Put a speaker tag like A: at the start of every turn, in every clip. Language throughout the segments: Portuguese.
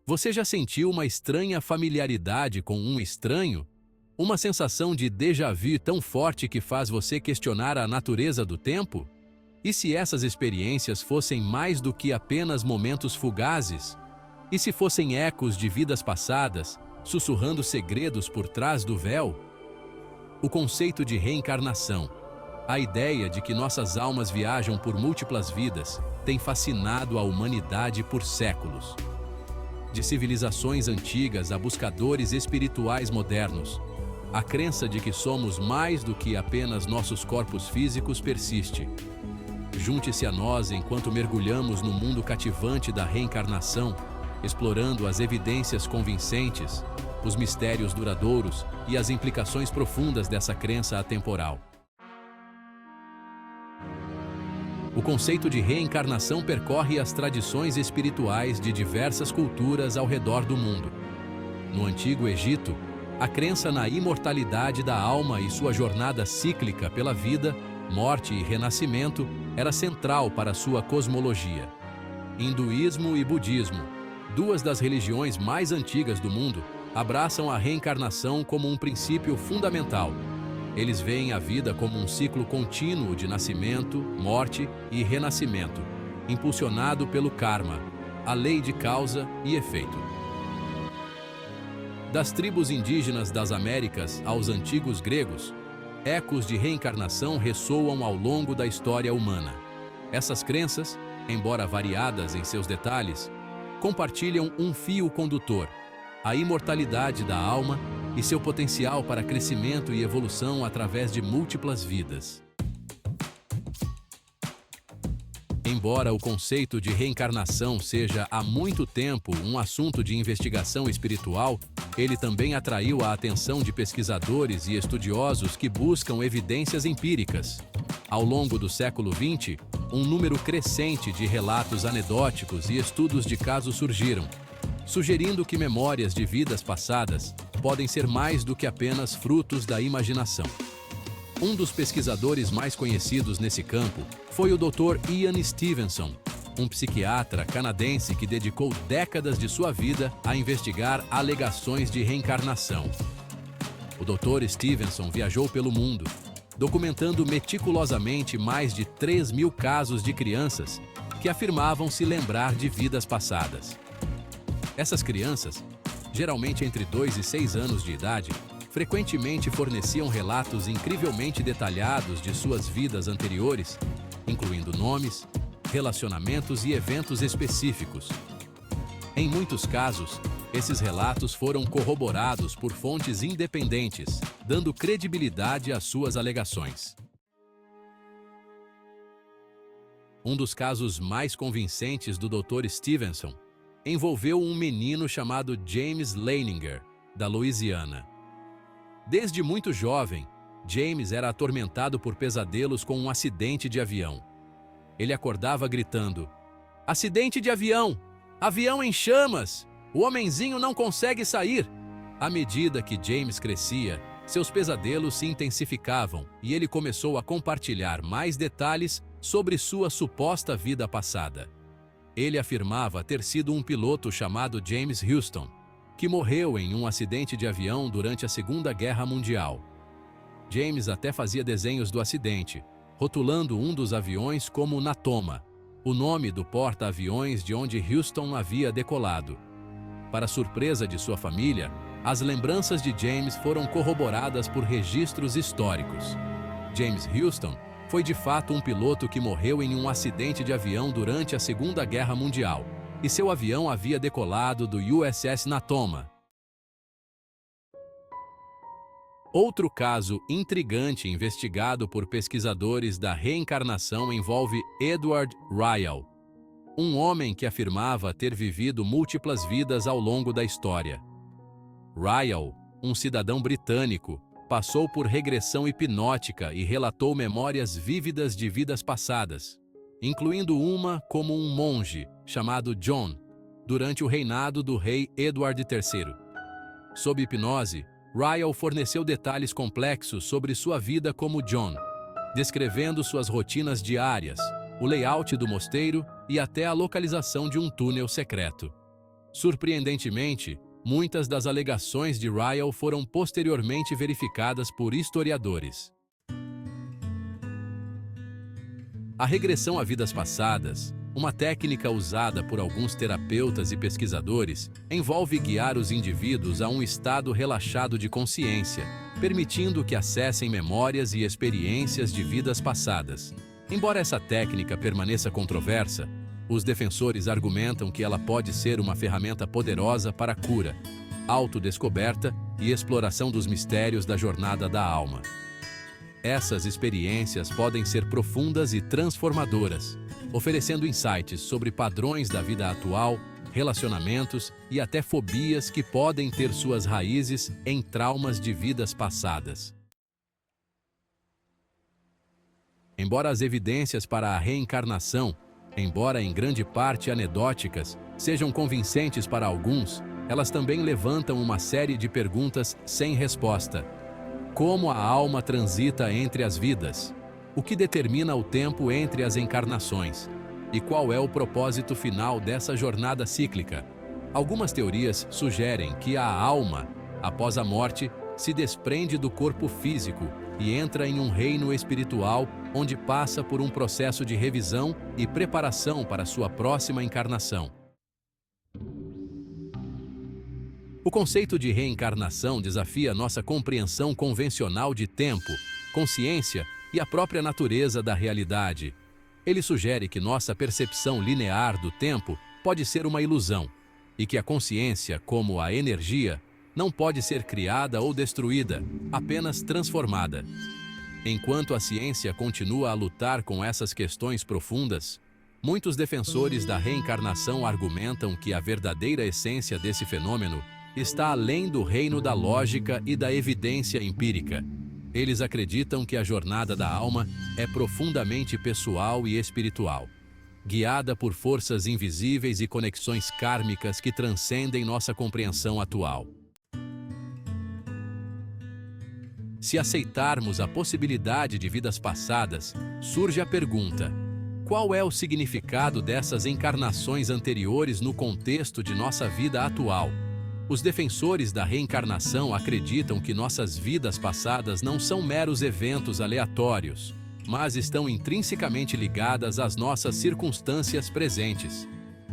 A: Você já sentiu uma estranha familiaridade com um estranho? Uma sensação de déjà vu tão forte que faz você questionar a natureza do tempo? E se essas experiências fossem mais do que apenas momentos fugazes? E se fossem ecos de vidas passadas, sussurrando segredos por trás do véu? O conceito de reencarnação, a ideia de que nossas almas viajam por múltiplas vidas, tem fascinado a humanidade por séculos. De civilizações antigas a buscadores espirituais modernos, a crença de que somos mais do que apenas nossos corpos físicos persiste. Junte-se a nós enquanto mergulhamos no mundo cativante da reencarnação, explorando as evidências convincentes, os mistérios duradouros e as implicações profundas dessa crença atemporal. O conceito de reencarnação percorre as tradições espirituais de diversas culturas ao redor do mundo. No Antigo Egito, a crença na imortalidade da alma e sua jornada cíclica pela vida, morte e renascimento era central para sua cosmologia. Hinduísmo e budismo, duas das religiões mais antigas do mundo, abraçam a reencarnação como um princípio fundamental. Eles veem a vida como um ciclo contínuo de nascimento, morte e renascimento, impulsionado pelo karma, a lei de causa e efeito. Das tribos indígenas das Américas aos antigos gregos, ecos de reencarnação ressoam ao longo da história humana. Essas crenças, embora variadas em seus detalhes, compartilham um fio condutor: a imortalidade da alma e seu potencial para crescimento e evolução através de múltiplas vidas. Embora o conceito de reencarnação seja há muito tempo um assunto de investigação espiritual, ele também atraiu a atenção de pesquisadores e estudiosos que buscam evidências empíricas. Ao longo do século XX, um número crescente de relatos anedóticos e estudos de casos surgiram, sugerindo que memórias de vidas passadas podem ser mais do que apenas frutos da imaginação. Um dos pesquisadores mais conhecidos nesse campo foi o Dr. Ian Stevenson, um psiquiatra canadense que dedicou décadas de sua vida a investigar alegações de reencarnação. O Dr. Stevenson viajou pelo mundo, documentando meticulosamente mais de 3.000 casos de crianças que afirmavam se lembrar de vidas passadas. Essas crianças, geralmente entre 2 e 6 anos de idade, frequentemente forneciam relatos incrivelmente detalhados de suas vidas anteriores, incluindo nomes, relacionamentos e eventos específicos. Em muitos casos, esses relatos foram corroborados por fontes independentes, dando credibilidade às suas alegações. Um dos casos mais convincentes do Dr. Stevenson envolveu um menino chamado James Leininger, da Louisiana. Desde muito jovem, James era atormentado por pesadelos com um acidente de avião. Ele acordava gritando: "Acidente de avião! Avião em chamas! O homenzinho não consegue sair!" À medida que James crescia, seus pesadelos se intensificavam e ele começou a compartilhar mais detalhes sobre sua suposta vida passada. Ele afirmava ter sido um piloto chamado James Houston, que morreu em um acidente de avião durante a Segunda Guerra Mundial. James até fazia desenhos do acidente, rotulando um dos aviões como Natoma, o nome do porta-aviões de onde Houston havia decolado. Para surpresa de sua família, as lembranças de James foram corroboradas por registros históricos. James Houston foi de fato um piloto que morreu em um acidente de avião durante a Segunda Guerra Mundial, e seu avião havia decolado do USS Natoma. Outro caso intrigante investigado por pesquisadores da reencarnação envolve Edward Ryle, um homem que afirmava ter vivido múltiplas vidas ao longo da história. Ryle, um cidadão britânico, passou por regressão hipnótica e relatou memórias vívidas de vidas passadas, incluindo uma como um monge chamado John, durante o reinado do rei Edward III. Sob hipnose, Ryle forneceu detalhes complexos sobre sua vida como John, descrevendo suas rotinas diárias, o layout do mosteiro e até a localização de um túnel secreto. Surpreendentemente, muitas das alegações de Ryle foram posteriormente verificadas por historiadores. A regressão a vidas passadas, uma técnica usada por alguns terapeutas e pesquisadores, envolve guiar os indivíduos a um estado relaxado de consciência, permitindo que acessem memórias e experiências de vidas passadas. Embora essa técnica permaneça controversa, os defensores argumentam que ela pode ser uma ferramenta poderosa para a cura, autodescoberta e exploração dos mistérios da jornada da alma. Essas experiências podem ser profundas e transformadoras, oferecendo insights sobre padrões da vida atual, relacionamentos e até fobias que podem ter suas raízes em traumas de vidas passadas. Embora as evidências para a reencarnação, embora em grande parte anedóticas, sejam convincentes para alguns, elas também levantam uma série de perguntas sem resposta. Como a alma transita entre as vidas? O que determina o tempo entre as encarnações? E qual é o propósito final dessa jornada cíclica? Algumas teorias sugerem que a alma, após a morte, se desprende do corpo físico e entra em um reino espiritual onde passa por um processo de revisão e preparação para sua próxima encarnação. O conceito de reencarnação desafia nossa compreensão convencional de tempo, consciência e a própria natureza da realidade. Ele sugere que nossa percepção linear do tempo pode ser uma ilusão e que a consciência, como a energia, não pode ser criada ou destruída, apenas transformada. Enquanto a ciência continua a lutar com essas questões profundas, muitos defensores da reencarnação argumentam que a verdadeira essência desse fenômeno está além do reino da lógica e da evidência empírica. Eles acreditam que a jornada da alma é profundamente pessoal e espiritual, guiada por forças invisíveis e conexões kármicas que transcendem nossa compreensão atual. Se aceitarmos a possibilidade de vidas passadas, surge a pergunta: qual é o significado dessas encarnações anteriores no contexto de nossa vida atual? Os defensores da reencarnação acreditam que nossas vidas passadas não são meros eventos aleatórios, mas estão intrinsecamente ligadas às nossas circunstâncias presentes.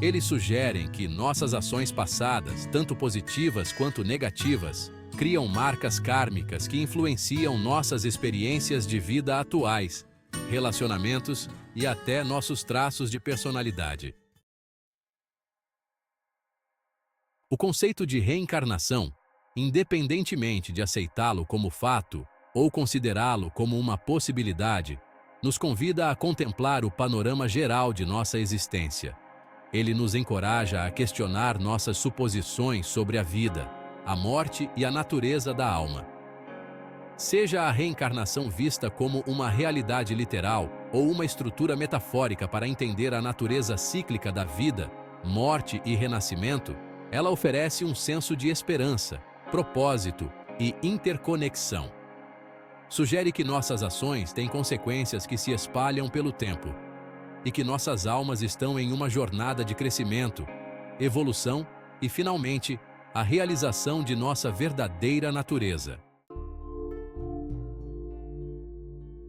A: Eles sugerem que nossas ações passadas, tanto positivas quanto negativas, criam marcas kármicas que influenciam nossas experiências de vida atuais, relacionamentos e até nossos traços de personalidade. O conceito de reencarnação, independentemente de aceitá-lo como fato ou considerá-lo como uma possibilidade, nos convida a contemplar o panorama geral de nossa existência. Ele nos encoraja a questionar nossas suposições sobre a vida, a morte e a natureza da alma. Seja a reencarnação vista como uma realidade literal ou uma estrutura metafórica para entender a natureza cíclica da vida, morte e renascimento, ela oferece um senso de esperança, propósito e interconexão. Sugere que nossas ações têm consequências que se espalham pelo tempo e que nossas almas estão em uma jornada de crescimento, evolução e, finalmente, a realização de nossa verdadeira natureza.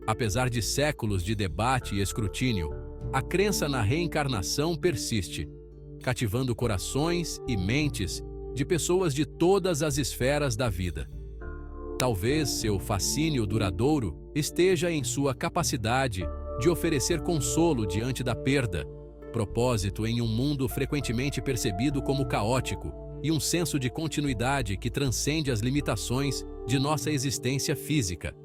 A: Apesar de séculos de debate e escrutínio, a crença na reencarnação persiste, cativando corações e mentes de pessoas de todas as esferas da vida. Talvez seu fascínio duradouro esteja em sua capacidade de oferecer consolo diante da perda, propósito em um mundo frequentemente percebido como caótico e um senso de continuidade que transcende as limitações de nossa existência física.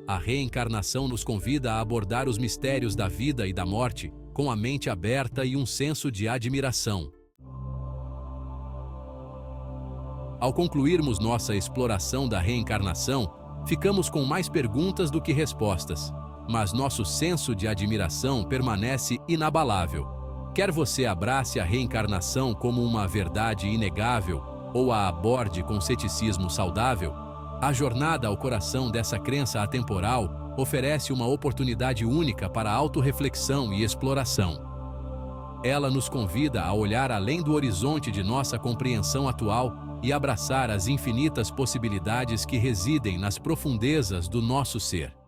A: A reencarnação nos convida a abordar os mistérios da vida e da morte com a mente aberta e um senso de admiração. Ao concluirmos nossa exploração da reencarnação, ficamos com mais perguntas do que respostas, mas nosso senso de admiração permanece inabalável. Quer você abrace a reencarnação como uma verdade inegável ou a aborde com ceticismo saudável, a jornada ao coração dessa crença atemporal oferece uma oportunidade única para autorreflexão e exploração. Ela nos convida a olhar além do horizonte de nossa compreensão atual e abraçar as infinitas possibilidades que residem nas profundezas do nosso ser.